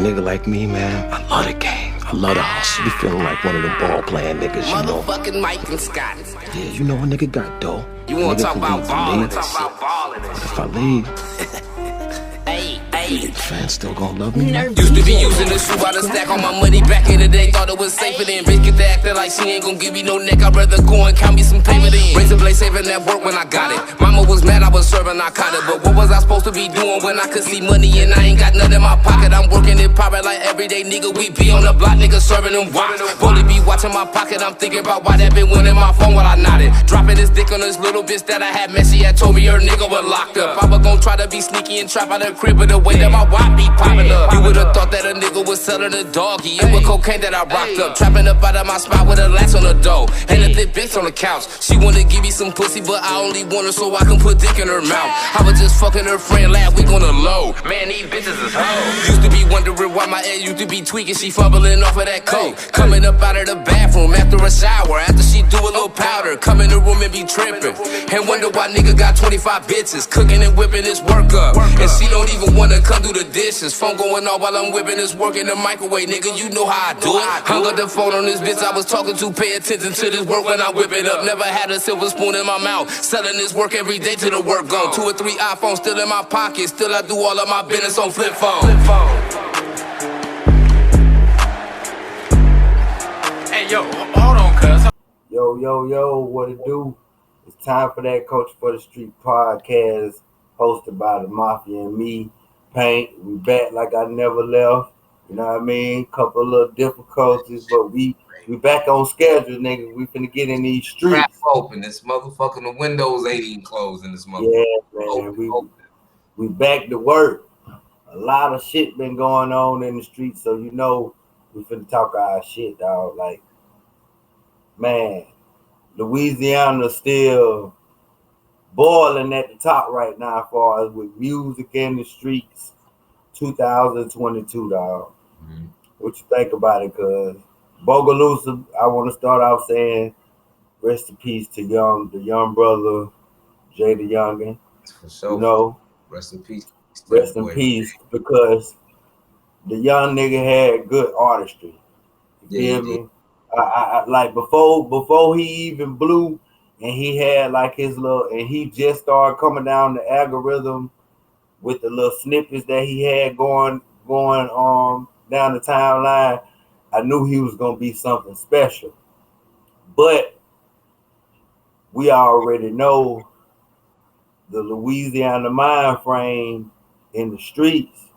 nigga like me, man, I love the game. I love the hustle. Be feeling like one of them ball playing niggas, you know. Motherfucking Mike and Scott. Yeah, you know a nigga got dough. You wanna talk about ballin'? If I leave, Hey. fans still gonna love me. Used to be using the shoe by the stack on my money back in the day. Thought it was safer than bitch get to acting like she ain't gon' give me no neck. I'd rather go and count me some paper than razor blade saving that work when I got it. Mama was mad I was serving narcotic, but what was I supposed to be doing when I could see money and I ain't got nothing in my pocket? I'm working it private like everyday nigga. We be on the block, nigga serving them watch. Bully be watching my pocket. I'm thinking about why that been winning my phone while I nodded. Dropping this dick on this little bitch that I had met. She had told me her nigga was locked up. I was gon' try to be sneaky and trap out the crib, but the way that my wife be popping up, you would've thought that a nigga was selling a doggy. It was cocaine that I rocked up, trapping up out of my spot with a latch on the door and a thick bitch on the couch. She wanna give me some pussy, but I only want her so I can put dick in her mouth. I was just fucking her friend last week on the low. Man, these bitches is hoes. Used to be wondering why my ex used to be tweaking. She fumbling off of that coke, coming up out of the bathroom after a shower, after she do a little powder, come in the room and be tripping and wonder why nigga got 25 bitches cooking and whipping his work up, and she don't even wanna come do the dishes. Phone going off while I'm whipping this work in the microwave, nigga, you know how I do it. Hung up the phone on this bitch I was talking to, pay attention to this work when I whip it up. Never had a silver spoon in my mouth, selling this work every day till the work gone. 2 or 3 iPhones still in my pocket, still I do all of my business on flip phone. Hey, yo, hold on, cuz. Yo, what it do? It's time for that Coach for the Street podcast, hosted by the Mafia and me, Paint. We back like I never left. You know what I mean? Couple of little difficulties, but we back on schedule, nigga. We finna get in these streets. Crap open. This motherfucking the windows ain't even closed in this motherfucker. Yeah, man. We back to work. A lot of shit been going on in the streets, so you know we finna talk our shit, dog. Like, man, Louisiana still boiling at the top right now as far as with music in the streets. 2022, dog. Mm-hmm. What you think about it? Cause Bogalusa, I want to start off saying rest in peace to the young brother, Jay the Youngin. For sure. You know, rest in peace. Rest in peace, because the young nigga had good artistry. You feel me? I like before he even blew, and he had like his little, and he just started coming down the algorithm with the little snippets that he had going down the timeline. I knew he was gonna be something special. But we already know the Louisiana mind frame in the streets.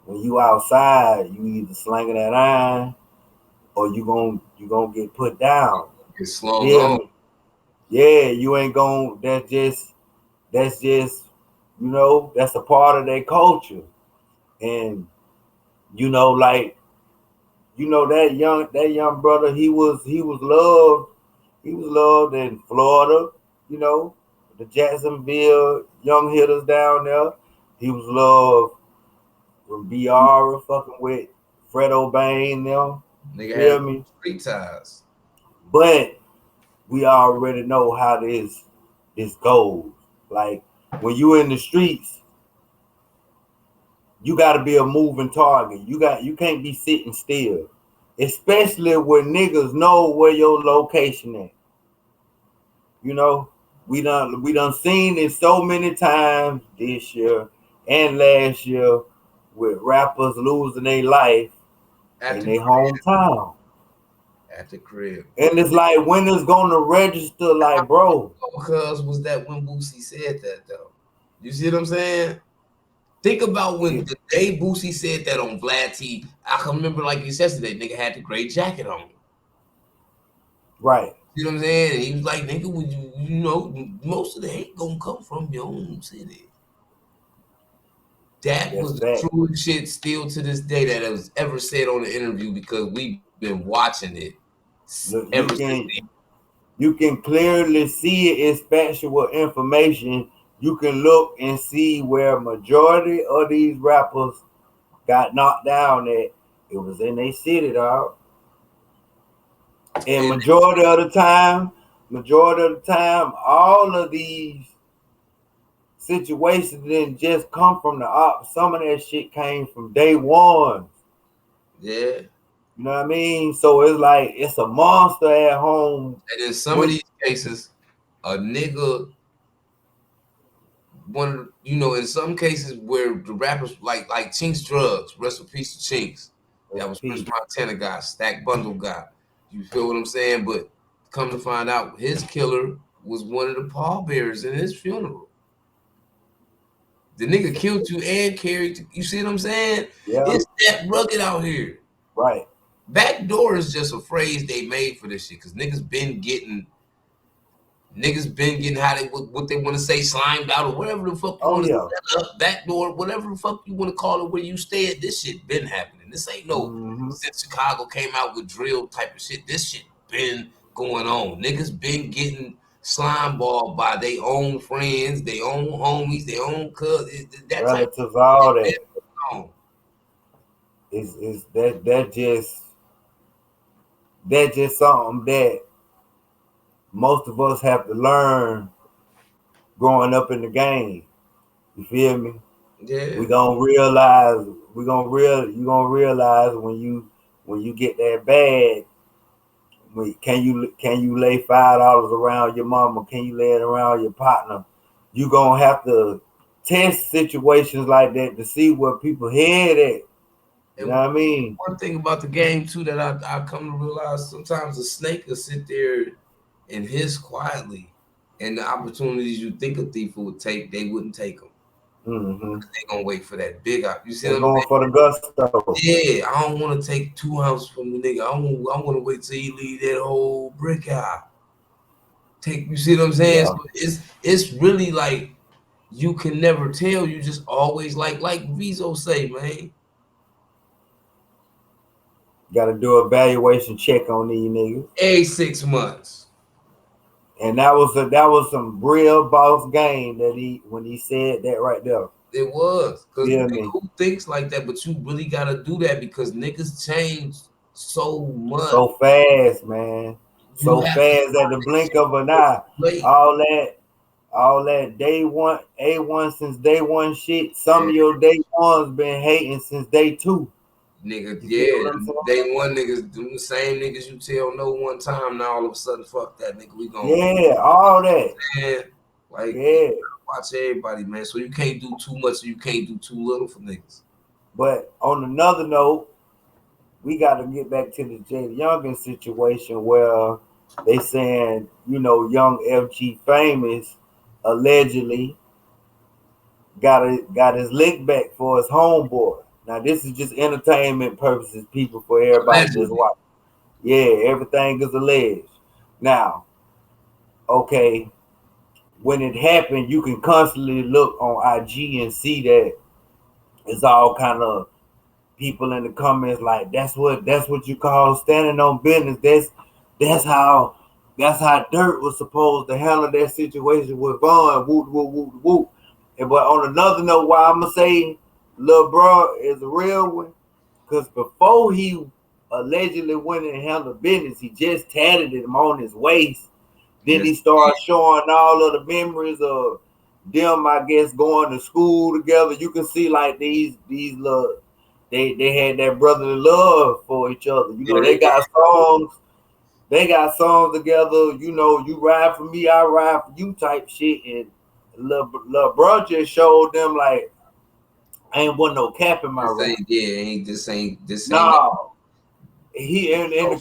When you outside, you either slinging that iron or you gonna get put down. Get slung on. Yeah, you ain't gonna. That's just you know, that's a part of their culture. And you know, like, you know, that young brother, he was loved. He was loved in Florida, you know, the Jacksonville young hitters down there. He was loved from BR fucking with Fred O'Bain them. Nigga feel had me? Street ties. But we already know how this goes. Like, when you in the streets, you got to be a moving target. You can't be sitting still, especially when niggas know where your location is. You know, we done seen it so many times this year and last year with rappers losing their life in their hometown. At the crib. And it's like, when it's gonna register, like, bro. Because was that when Boosie said that, though? You see what I'm saying? Think about when the day Boosie said that on Vlad T. I can remember like it's yesterday, nigga had the gray jacket on. Right. You know what I'm saying? And he was like, nigga, would you know, most of the hate gonna come from your own city. That was the truest shit still to this day that was ever said on the interview, because we've been watching it. Look, you can clearly see it in factual information. You can look and see where majority of these rappers got knocked down at. It was in their city, dog. And majority of the time, all of these situations didn't just come from the op. Some of that shit came from day one. Yeah. You know what I mean? So it's like it's a monster at home. And in some of these cases, a nigga, in some cases where the rappers like Chinks Drugs, rest in peace to Chinks. That was Chris Montana guy, Stack Bundle guy. You feel what I'm saying? But come to find out, his killer was one of the pallbearers in his funeral. The nigga killed you and carried you. See what I'm saying? Yeah. It's that rugged out here. Right. Backdoor is just a phrase they made for this shit because niggas been getting how they what they want to say, slimed out or whatever the fuck you want to set up, backdoor, whatever the fuck you want to call it, where you stay at. This shit been happening. This ain't since Chicago came out with drill type of shit. This shit been going on. Niggas been getting slime balled by their own friends, their own homies, their own cousins, that relatives, type of all that. Is that just something that most of us have to learn growing up in the game. You feel me? Yeah. You're gonna realize when you get that bag. Can you lay $5 around your mama? Can you lay it around your partner? You gonna have to test situations like that to see where people head at. You know what I mean? One thing about the game too that I come to realize, sometimes a snake will sit there and hiss quietly, and the opportunities you think a thief would take, they wouldn't take them. They gonna wait for that big op. You see They're what I'm going saying? for the gusto. Yeah, I don't want to take 2 ounces from the nigga. I want to wait till he leave that whole brick out. You see what I'm saying? Yeah. So it's really like you can never tell. You just always like Vizo say, man. Got to do a valuation check on these niggas. Every 6 months. And that was some real boss game when he said that right there. It was. Because who thinks like that? But you really got to do that because niggas change so much. So fast, man. So fast at the blink of an eye. All that day one, A1 since day one shit. Some of your day ones been hating since day two. Nigga, yeah, day one niggas, the same niggas you tell no one time, now all of a sudden, fuck that nigga, we gonna all that. Man, like watch everybody, man. So you can't do too much, or you can't do too little for niggas. But on another note, we got to get back to the Jada Youngin situation where they saying, young fgfamous allegedly got his lick back for his homeboy. Now, this is just entertainment purposes, people, for everybody just watch. Yeah, everything is alleged. Now, okay, when it happened, you can constantly look on IG and see that it's all kind of people in the comments like, that's what you call standing on business. That's how Dirt was supposed to handle that situation with Vaughn. Whoop, whoop, whoop, whoop. But on another note, why I'm gonna say Lil Bro is a real one, because before he allegedly went and handled business, he just tatted him on his waist. Then he started showing all of the memories of them, I guess, going to school together. You can see like these little, they had that brotherly love for each other. They got songs. They got songs together. You ride for me, I ride for you type shit. And Lil Bro just showed them like, I ain't want no cap in my rap. This ain't. No. The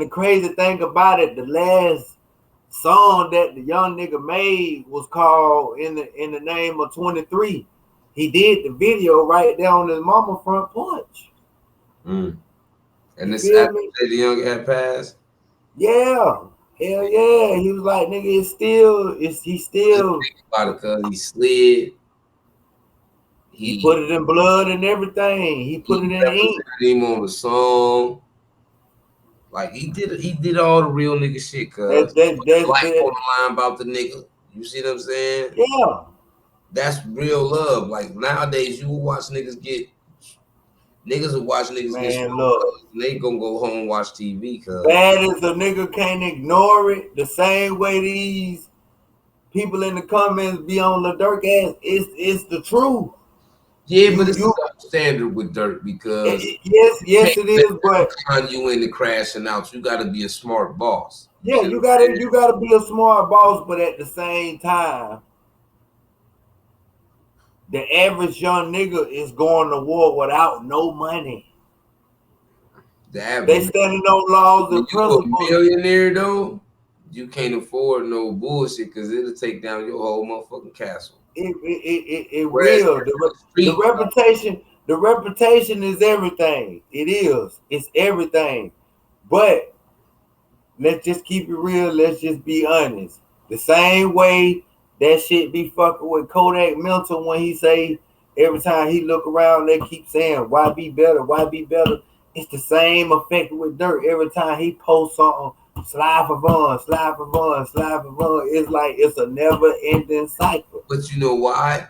crazy thing about it, the last song that the young nigga made was called in the name of 23. He did the video right there on his mama front porch. And this after the young had passed. Yeah, hell yeah. He was like, nigga, he still about it because he slid. He put it in blood and everything. He put it in ink. Him on the song. Like he did all the real nigga shit, cuz life on the line about the nigga. You see what I'm saying? Yeah. That's real love. Like nowadays, you will watch niggas get niggas will watch niggas get look, and they gonna go home and watch TV, cuz bad as a nigga can't ignore it, the same way these people in the comments be on the Dirk ass, it's the truth. Yeah, but it's a double standard with dirt because yes, it is. But you into crashing out, you got to be a smart boss. Yeah, you gotta be a smart boss, but at the same time, the average young nigga is going to war without no money. They standing on laws and principles. You a millionaire though, you can't afford no bullshit because it'll take down your whole motherfucking castle. It will. The reputation is everything. It is. It's everything. But let's just keep it real. Let's just be honest. The same way that shit be fucking with Kodak Mental when he say every time he look around, they keep saying, why be better? Why be better? It's the same effect with Dirt. Every time he posts something, slide for fun, slide for fun, slide for fun. It's like it's a never-ending cycle. But you know why?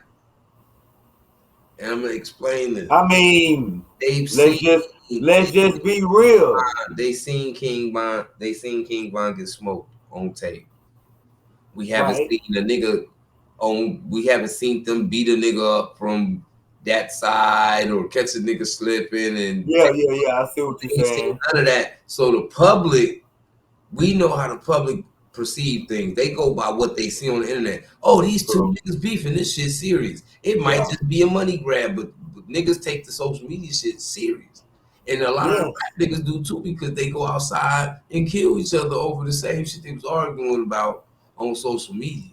And I'm gonna explain this. I mean, let's just be real. They seen King Von get smoked on tape. We haven't seen a nigga we haven't seen them beat a nigga up from that side or catch a nigga slipping and yeah, I see what you're saying. None of that. So the public, we know how the public perceive things. They go by what they see on the internet. Oh, these two niggas beefing, this shit serious. It might just be a money grab, but niggas take the social media shit serious. And a lot of rap niggas do too because they go outside and kill each other over the same shit they was arguing about on social media.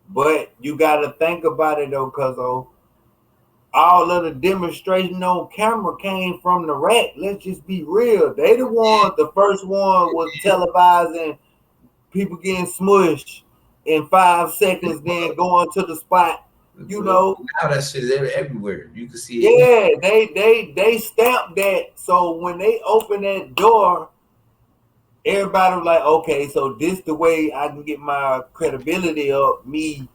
But you gotta think about it though, cause all of the demonstration on camera came from the rack. Let's just be real. They the one, the first one was televising people getting smushed in 5 seconds, then going to the spot. You know, now that shit is everywhere. You can see it. Yeah, they stamped that. So when they open that door, everybody was like, okay, so this the way I can get my credibility up, me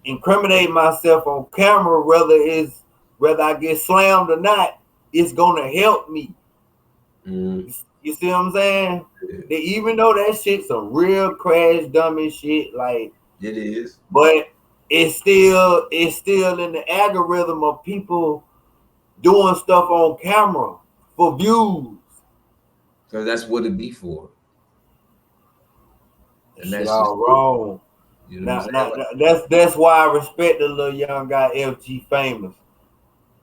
incriminate myself on camera, whether I get slammed or not, it's gonna help me. You see what I'm saying? Yeah. Even though that shit's some real crash dummy shit, like it is, but it's still in the algorithm of people doing stuff on camera for views. Because that's what it be for. And that's all wrong. You know that's why I respect the little young guy fgfamous,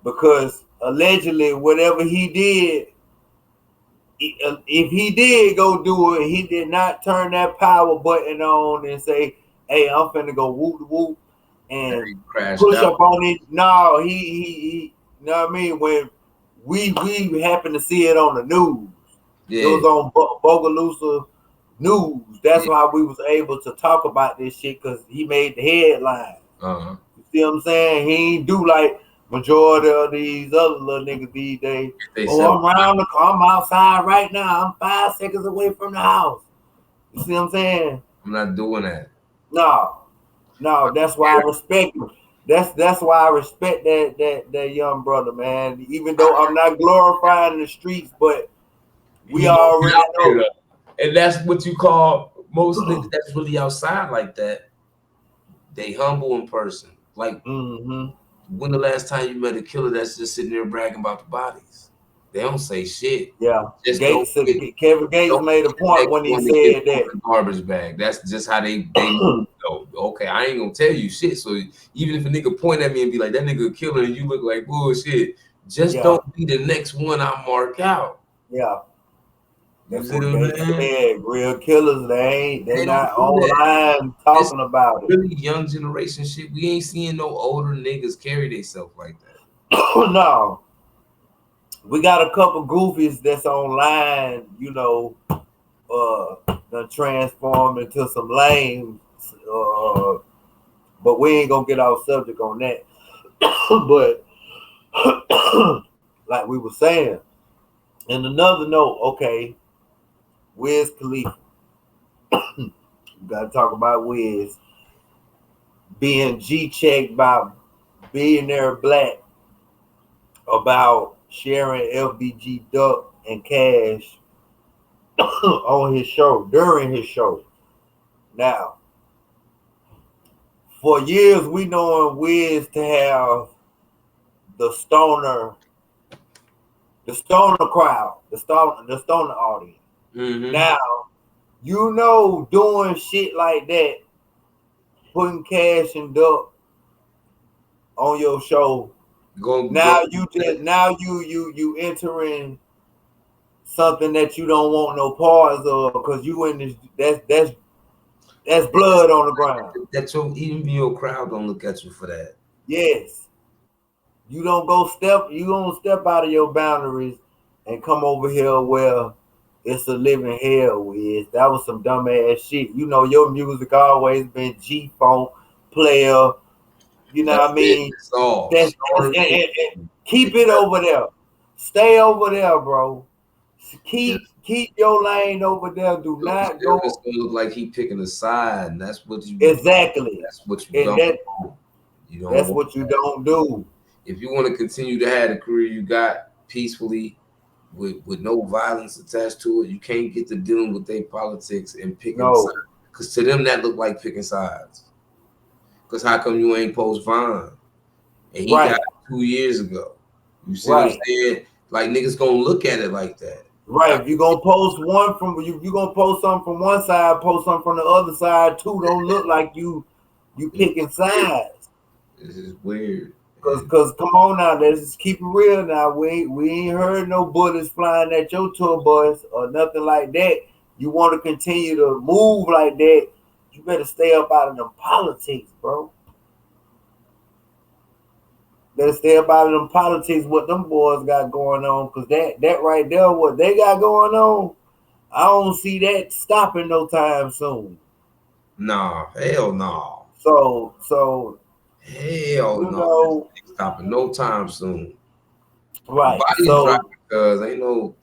because allegedly whatever he did, if he did go do it, he did not turn that power button on and say, "Hey, I'm finna go whoop whoop and push up on it." No, he you know what I mean? When we happened to see it on the news, it was on Bogalusa News. That's why we was able to talk about this shit, because he made the headline. You see what I'm saying? He ain't do like majority of these other little niggas these days. I'm outside right now. I'm 5 seconds away from the house. You see what I'm saying? I'm not doing that. No, that's why I respect him. That's why I respect that young brother, man. Even though I'm not glorifying the streets, but we already know. And that's what you call most niggas that's really outside like that. They humble in person. Like, when the last time you met a killer that's just sitting there bragging about the bodies? They don't say shit. Yeah. Kevin Gates made a point when he said that. Garbage bag. That's just how they know. Okay, I ain't gonna tell you shit. So even if a nigga point at me and be like, that nigga a killer and you look like bullshit, just don't be the next one I mark out. Yeah. That's what they said. Real killers, they not online talking about it. Really young generation shit. We ain't seeing no older niggas carry themselves like that. No. We got a couple goofies that's online, you know, that transform into some lames. But we ain't gonna get off subject on that. But like we were saying, and another note, okay, Wiz Khalifa. We gotta talk about Wiz being G-checked by Billionaire Black about sharing fbgduck and cash on his show, during his show. Now, for years we known Wiz to have the stoner crowd, the stoner audience. Mm-hmm. Now, you know, doing shit like that, putting Cash and Duck on your show. You entering something that you don't want no parts of because you in this. That's blood on the ground. That even your crowd don't look at you for that. Yes, you don't step out of your boundaries and come over here where it's a living hell with. That was some dumb ass shit. You know, your music always been G-Funk player. You know what I mean? Keep it over there. Stay over there, bro. Keep your lane over there. Do not go. It's gonna look like he picking a side, and that's what you exactly. That's what you don't do. That's what you don't do. If you want to continue to have the career you got peacefully, with no violence attached to it, you can't get to dealing with their politics and picking sides. Because to them that look like picking sides. Because how come you ain't post Vine? And he got it 2 years ago. You see what I'm saying? Like niggas gonna look at it like that. Right. If you're gonna post one from you gonna post something from one side, post something from the other side too. Don't look like you picking sides. This is weird. Cause come on now, let's just keep it real now. We ain't heard no bullets flying at your tour bus or nothing like that. You want to continue to move like that, you better stay up out of them politics, bro. Better stay up out of them politics, what them boys got going on, because that right there, what they got going on, I don't see that stopping no time soon. Nah, hell no. So hell no, stopping no time soon. Right. Body's dropping because ain't no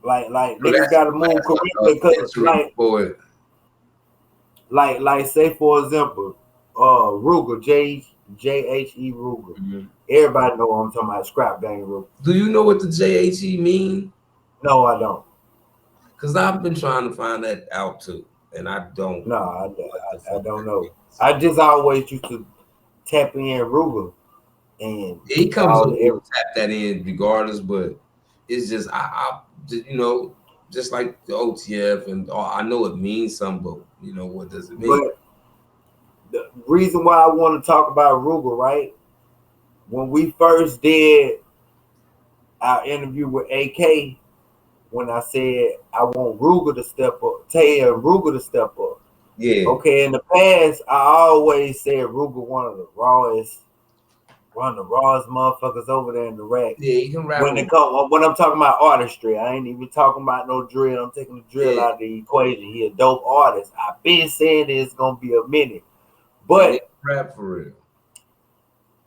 like niggas gotta move correctly because like say for example, Ruger, J-H-E Ruger. Mm-hmm. Everybody know what I'm talking about, Scrap Gang Ruger. Do you know what the J-H-E mean? No, I don't. Because I've been trying to find that out too, and I don't. No, I don't know. I just always used to tap in Ruger, and he comes up and tap that in regardless. But it's just I you know, just like the OTF, and I know it means something, but you know what does it mean? But the reason why I want to talk about Ruger, right? When we first did our interview with AK, when I said I want Ruger to step up, Tay and Ruger to step up. Yeah. Okay, in the past, I always said Ruger one of the rawest motherfuckers over there in the rack. Yeah, he can rap. When I'm talking about artistry, I ain't even talking about no drill. I'm taking the drill out of the equation. He a dope artist. I've been saying it's gonna be a minute, but rap for real.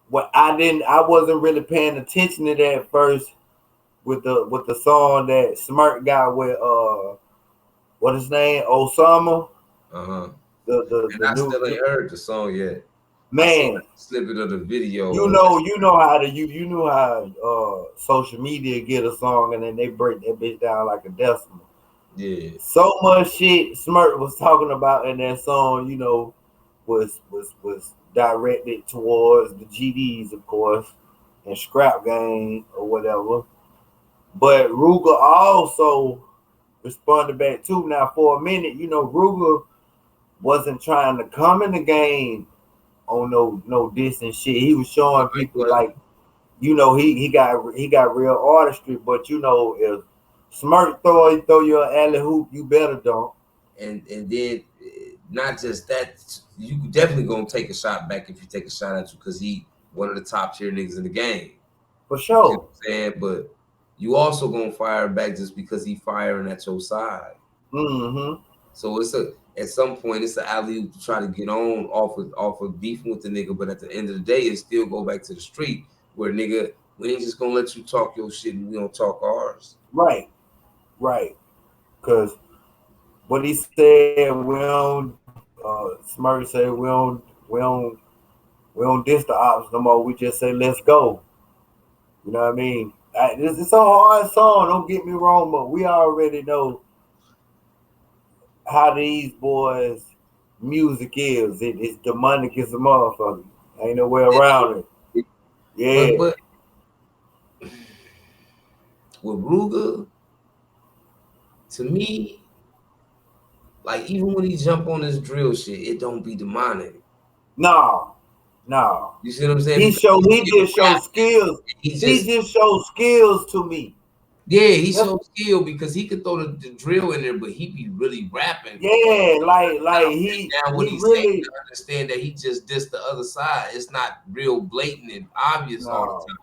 What I wasn't really paying attention to that first with the song that Smirk got with what his name, Osama. Uh-huh. The I still ain't heard the song yet. Man, snippet of the video. You know how social media get a song and then they break that bitch down like a decimal. Yeah. So much shit Smirk was talking about in that song, you know, was directed towards the GDs, of course, and Scrap Gang or whatever. But Ruger also responded back too. Now, for a minute, you know, Ruger wasn't trying to come in the game on no diss and shit. He was showing people like, you know, he got real artistry. But you know, if Smirk throw you an alley hoop, you better dunk. And then not just that, you definitely gonna take a shot back if you take a shot at you because he one of the top tier niggas in the game. For sure. You know what I'm saying? But you also gonna fire back just because he firing at your side. Mm-hmm. So at some point it's an alley to try to get on off of beefing with the nigga, but at the end of the day it still go back to the street where nigga, we ain't just gonna let you talk your shit and we don't talk ours. Right. Cause what he said, we don't Smirk said we don't diss the ops no more. We just say let's go. You know what I mean? It's a hard song, don't get me wrong, but we already know how these boys' music is. It's demonic as a motherfucker. Ain't no way around it. Yeah. But with Ruger, to me, like even when he jump on this drill shit, it don't be demonic. No. You see what I'm saying? He just show skills. He just showed skills to me. Yeah, he showed skill because he could throw the drill in there, but he be really rapping. Yeah, like he really to understand that he just dissed the other side. It's not real blatant and obvious all the time.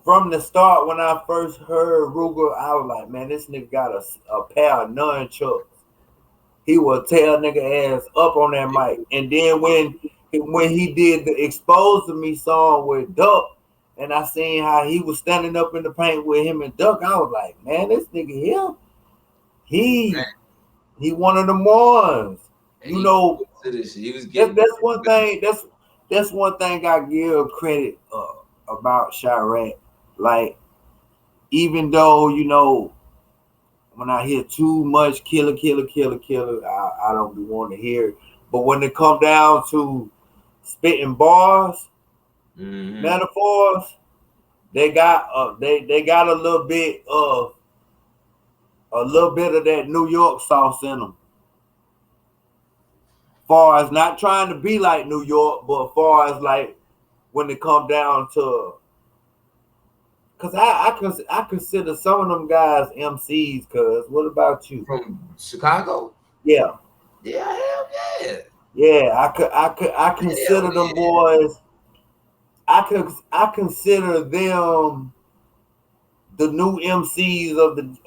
From the start, when I first heard Ruger, I was like, man, this nigga got a pair of nunchucks. He will tear nigga ass up on that mic. And then when he did the Exposed to Me song with Duck, and I seen how he was standing up in the paint with him and Duck, I was like, man, this nigga here, he one of them ones. And you know, he was that's one thing. That's one thing I give credit about Chirac. Like, even though, you know, when I hear too much killer, I don't be wanting to hear it. But when it come down to spitting bars, metaphors, they got they got a little bit of that New York sauce in them. Far as not trying to be like New York, but far as like when it come down to, cause I consider some of them guys MCs. Cause what about you? From Chicago? Yeah. Yeah, hell yeah. Yeah, I consider them boys. I consider them the new MCs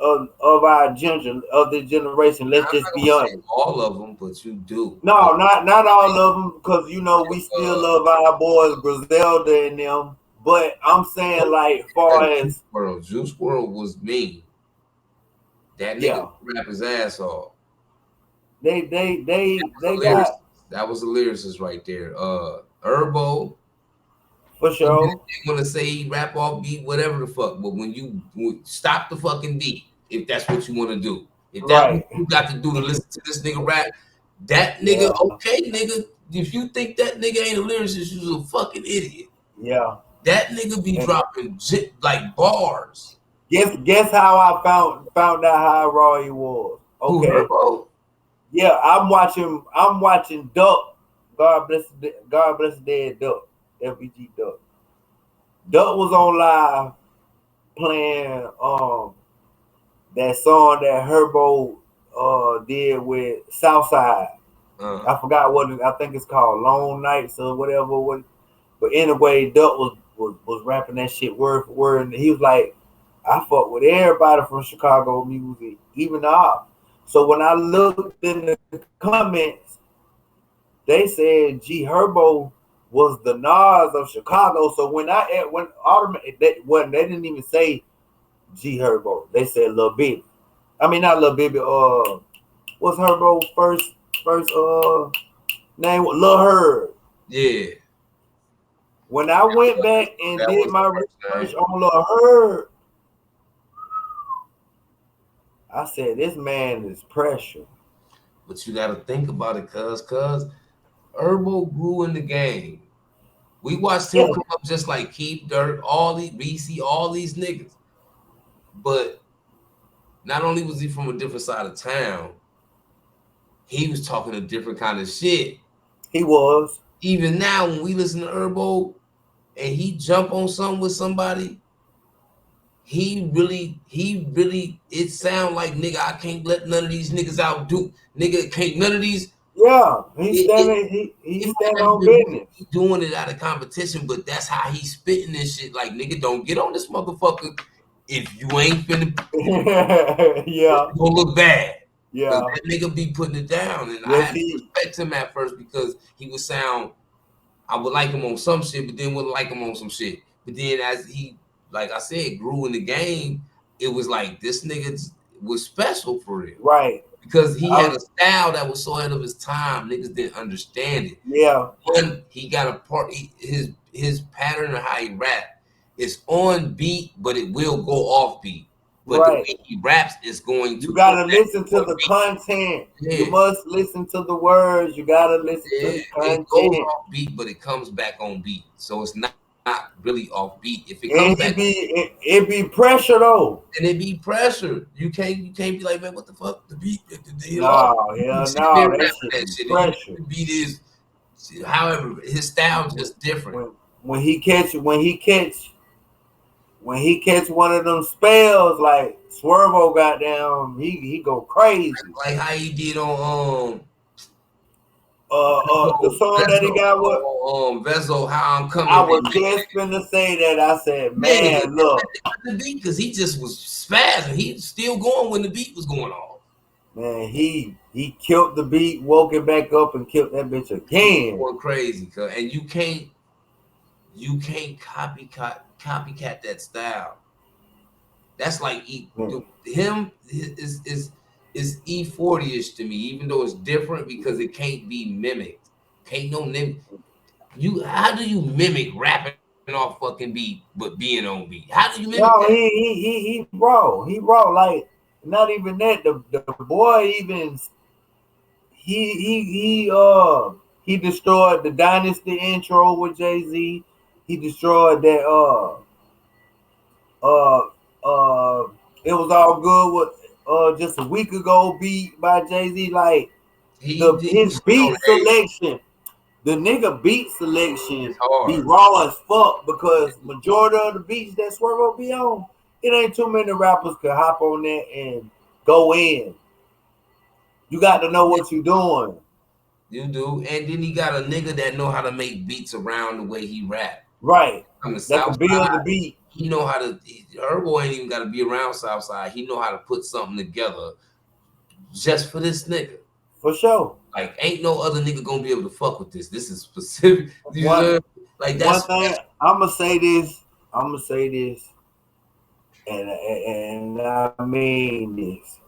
of our generation. Let's just be honest. All of them, but you do. No, not all of them, because you know we still love our boys Griselda and them. But I'm saying, like, far as Juice WRLD was mean. That nigga rap his ass off. They got. That was the lyricist right there. Herbo. For sure. They want to say he rap off beat, whatever the fuck. But when you stop the fucking beat, if that's what you want to do, if that's what you got to do to listen to this nigga rap, that nigga, okay, nigga. If you think that nigga ain't a lyricist, you're a fucking idiot. Yeah. That nigga be dropping like bars. Guess how I found out how raw he was. Okay. Herbo? Yeah, I'm watching Duck. God bless the dead Duck. fbgduck. Duck was on live playing that song that Herbo did with Southside. I forgot I think it's called Long Nights or whatever. But anyway, Duck was rapping that shit word for word, and he was like, I fuck with everybody from Chicago music, even up. So when I looked in the comments, they said G Herbo was the Nas of Chicago. So they didn't even say G Herbo. They said Lil Baby. I mean, not Lil Baby. What's Herbo's first name? Lil Herb. Yeah. When I went back and did my research on Lil Herb, I said, this man is pressure. But you got to think about it, cuz Herbo grew in the game. We watched him come up just like Keith, Dirk, all these BC, all these niggas. But not only was he from a different side of town, he was talking a different kind of shit. He was. Even now, when we listen to Herbo and he jump on something with somebody, he really, it sound like, nigga, I can't let none of these niggas outdo. Nigga, can't none of these. Yeah, he's standing on business. He doing it out of competition, but that's how he's spitting this shit. Like, nigga, don't get on this motherfucker if you ain't finna. Yeah. It's gonna look bad. Yeah. That nigga be putting it down. And I had to respect him at first because he would sound, I would like him on some shit, but then wouldn't like him on some shit. But then as he, like I said, grew in the game, it was like this nigga was special for real. Right. Because he had a style that was so ahead of his time, niggas didn't understand it. Yeah. One, he got a part, his pattern of how he rap is on beat, but it will go off beat. But the way he raps is going to. You gotta listen to the content. Yeah. You must listen to the words. You gotta listen to the content. It goes off beat, but it comes back on beat. So it's not not really off beat. If it And comes back, it be pressure though. and it be pressure. You can't be like, man, what the fuck? The beat, No, hell no, that shit be pressure. The beat is, however, his style just different. When he catch one of them spells like Swervo, goddamn, he go crazy. Like how he did on the song that he got with Vezo, How I'm Coming. I was just gonna say that. I said, man, look, the beat, because he just was spazzing. He was still going when the beat was going on. Man, he killed the beat, woke it back up, and killed that bitch again. Going crazy, and you can't copycat that style. That's like him is E40ish to me, even though it's different because it can't be mimicked. Can't no mimic. How do you mimic rapping off fucking beat but being on beat? How do you mimic that? He raw. Like, not even that. The boy even he destroyed the Dynasty intro with Jay-Z. He destroyed that it was all good with just a week ago beat by Jay-Z. Like his beat selection, the nigga beat selection be raw as fuck, because majority of the beats that Swervo be on, it ain't too many rappers could hop on that and go in. You got to know what you're doing. You do, and then he got a nigga that know how to make beats around the way he rap. Right. From the That can build the beat. He know how to. Herbo ain't even got to be around Southside. He know how to put something together just for this nigga. For sure. Like, ain't no other nigga gonna be able to fuck with this. This is specific. Like, that's one thing. I'ma say this, and I mean this.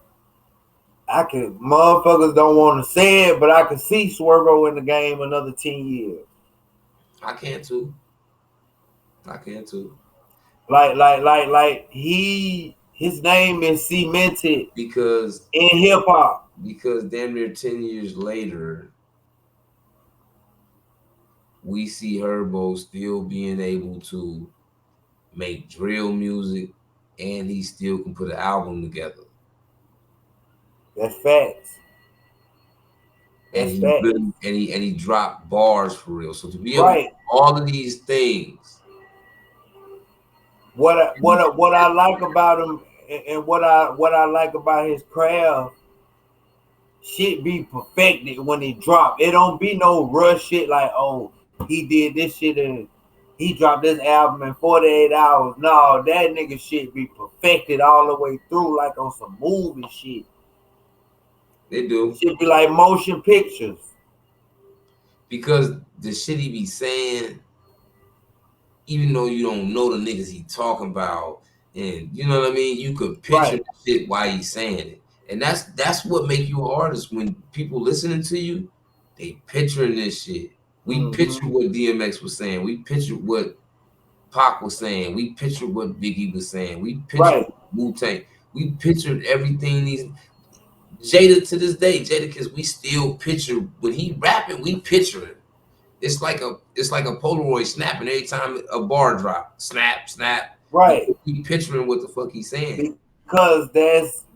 Motherfuckers don't want to say it, but I can see Swervo in the game another 10 years. I can too. Like his name is cemented because in hip hop. Because damn near 10 years later, we see Herbo still being able to make drill music, and he still can put an album together. That's facts. And he dropped bars for real. So to be able to do all of these things, what I like about him, and what I like about his craft, shit be perfected when he drop. It don't be no rush shit like, oh, he did this shit and he dropped this album in 48 hours. No, that nigga shit be perfected all the way through, like on some movie shit. They do. It should be like motion pictures. Because the shit he be saying, even though you don't know the niggas he talking about, and you know what I mean, you could picture the shit while he's saying it. And that's what make you an artist. When people listening to you, they picturing this shit. We picture what DMX was saying. We pictured what Pac was saying. We pictured what Biggie was saying. We pictured Wu-Tang. We pictured everything these Jada to this day, because we still picture when he rapping, we picture it. It's like a Polaroid snapping every time a bar drop. Snap. Right. We picturing what the fuck he's saying. Because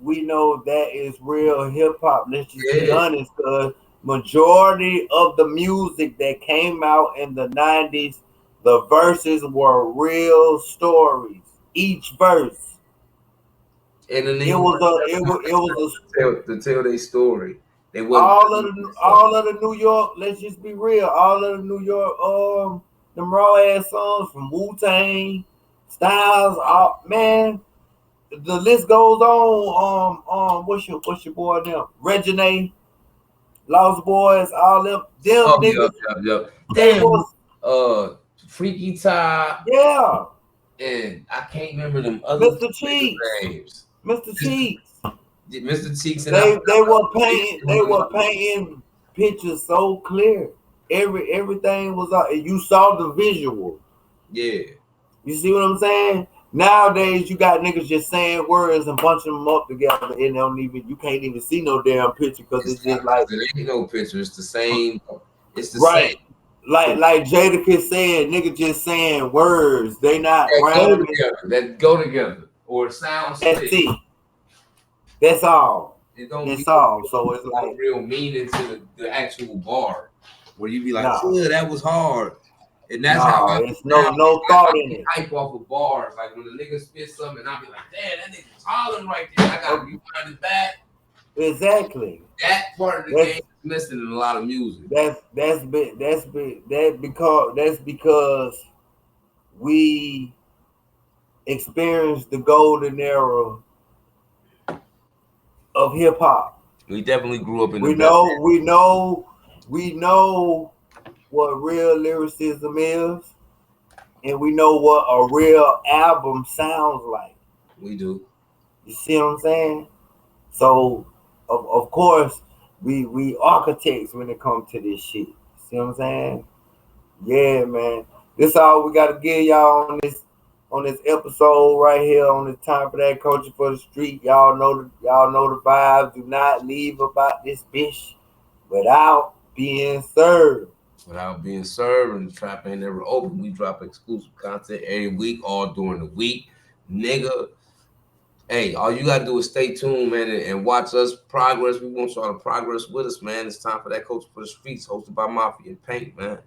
we know that is real hip hop. Let's just be honest, because majority of the music that came out in the 90s, the verses were real stories. Each verse. And then it was to tell their story. They all of the New York. Let's just be real. All of the New York, them raw ass songs from Wu-Tang, Styles. Man, the list goes on. What's your boy now? Regine, Lost Boys, all them niggas. Damn. Freaky Ty. Yeah. And I can't remember them other Mr. Cheeks names. Mr. Cheeks. Mr. Cheeks. And they were painting pictures so clear. Everything was out. You saw the visual. Yeah. You see what I'm saying? Nowadays you got niggas just saying words and bunching them up together, and you can't even see no damn picture because it's just like there ain't no picture. It's the same. It's the same. like Jadakiss saying, nigga just saying words. They not rhyming. That go together. Or sound That's it. That's all. That's all. So it's like real meaning to the actual bar. Where you be like, yeah, that was hard. And that's how it's no thought in it. Hype off of bars. Like when the nigga spit something, I'll be like, damn, that nigga's hollering right there. I gotta rewind it back. Exactly. That part of the game is missing in a lot of music. That's because we experienced the golden era of hip hop. We definitely grew up in we know what real lyricism is, and we know what a real album sounds like. We do. You see what I'm saying? So of course we architects when it comes to this shit. See what I'm saying? Yeah, man. This all we gotta give y'all on this episode right here on the Time for That Culture for the Street. Y'all know the vibes. Do not leave about this bitch without being served. Without being served, and the trap ain't never open. We drop exclusive content every week, all during the week. Nigga, hey, all you gotta do is stay tuned, man, and watch us progress. We want y'all to progress with us, man. It's Time for That Culture for the Streets, hosted by Mafia and Paint, man.